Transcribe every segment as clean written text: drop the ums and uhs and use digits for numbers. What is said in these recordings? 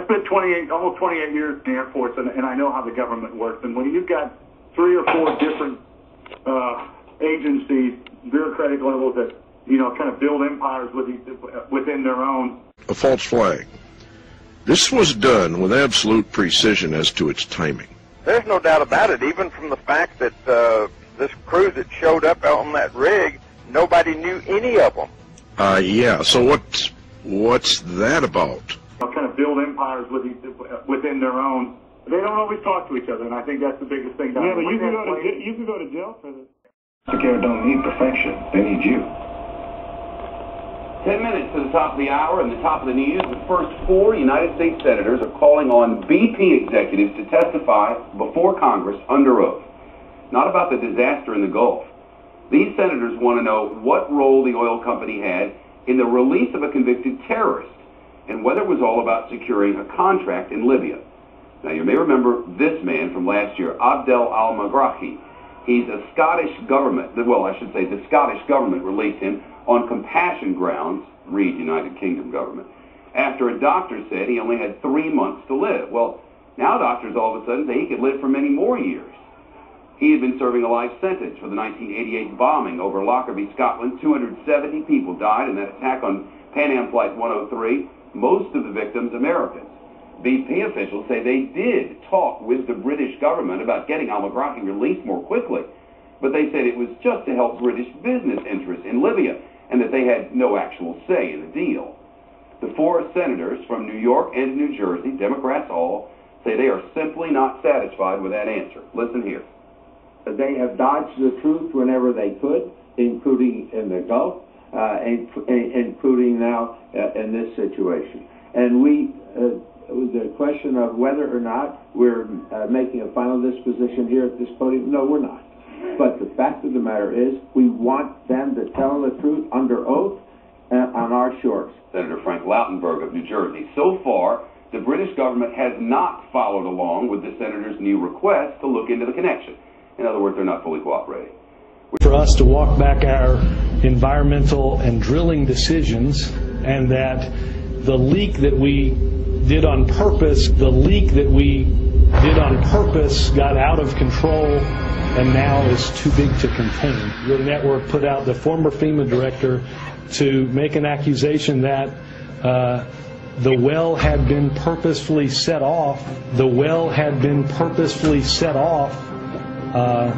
spent almost 28 years in the Air Force, and I know how the government works. And when you've got 3 or 4 different agencies, bureaucratic levels that, you know, kind of build empires within their own. A false flag. This was done with absolute precision as to its timing. There's no doubt about it, even from the fact that this crew that showed up on that rig, nobody knew any of them. Yeah, so what's that about? Kind of build empires within their own. They don't always talk to each other, and I think that's the biggest thing. Yeah, but you can go to jail for this. Security don't need perfection, they need you. 10 minutes to the top of the hour and the top of the news. The first 4 United States senators are calling on BP executives to testify before Congress under oath. Not about the disaster in the Gulf. These senators want to know what role the oil company had in the release of a convicted terrorist and whether it was all about securing a contract in Libya. Now, you may remember this man from last year, al-Megrahi. He's a Scottish government, well, I should say the Scottish government released him on compassion grounds, read United Kingdom government, after a doctor said he only had 3 months to live. Well, now doctors all of a sudden say he could live for many more years. He had been serving a life sentence for the 1988 bombing over Lockerbie, Scotland. 270 people died in that attack on Pan Am Flight 103, most of the victims Americans. BP officials say they did talk with the British government about getting al-Megrahi released more quickly, but they said it was just to help British business interests in Libya and that they had no actual say in the deal. The 4 senators from New York and New Jersey, Democrats all, say they are simply not satisfied with that answer. Listen here. They have dodged the truth whenever they could, including in the Gulf, including now in this situation. And the question of whether or not we're making a final disposition here at this podium, no, we're not. But the fact of the matter is, we want them to tell the truth under oath on our shores. Senator Frank Lautenberg of New Jersey. So far, the British government has not followed along with the senator's new request to look into the connection. In other words, they're not fully cooperating. For us to walk back our environmental and drilling decisions, and that the leak that we did on purpose, got out of control and now is too big to contain. Your network put out the former FEMA director to make an accusation that the well had been purposefully set off.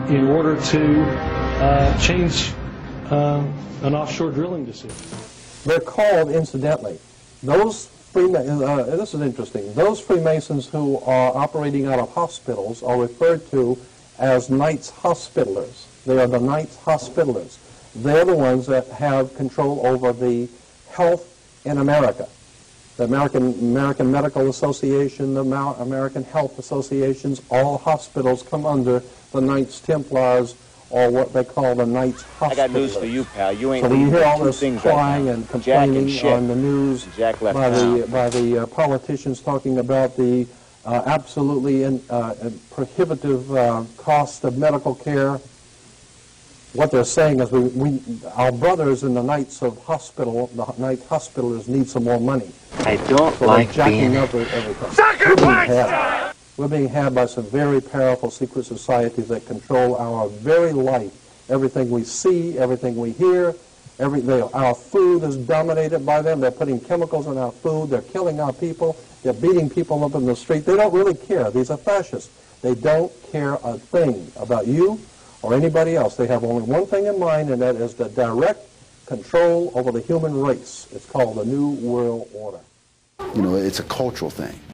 In order to change an offshore drilling decision. They're called, incidentally, those this is interesting, those Freemasons who are operating out of hospitals are referred to as Knights Hospitallers. They are the Knights Hospitallers. They're the ones that have control over the health in America. The American Medical Association, the American Health Associations, all hospitals come under the Knights Templars, or what they call the Knights Hospitallers. I got news for you, pal. You ain't so when you hear all this crying right and complaining on the news by the politicians talking about the absolutely prohibitive cost of medical care, what they're saying is our brothers in the Knights of Hospital, the Knight Hospitallers, need some more money. I don't like being up everything. We're being had by some very powerful secret societies that control our very life. Everything we see, everything we hear, our food is dominated by them. They're putting chemicals in our food. They're killing our people. They're beating people up in the street. They don't really care. These are fascists. They don't care a thing about you or anybody else. They have only one thing in mind, and that is the direct control over the human race. It's called the New World Order. You know, it's a cultural thing.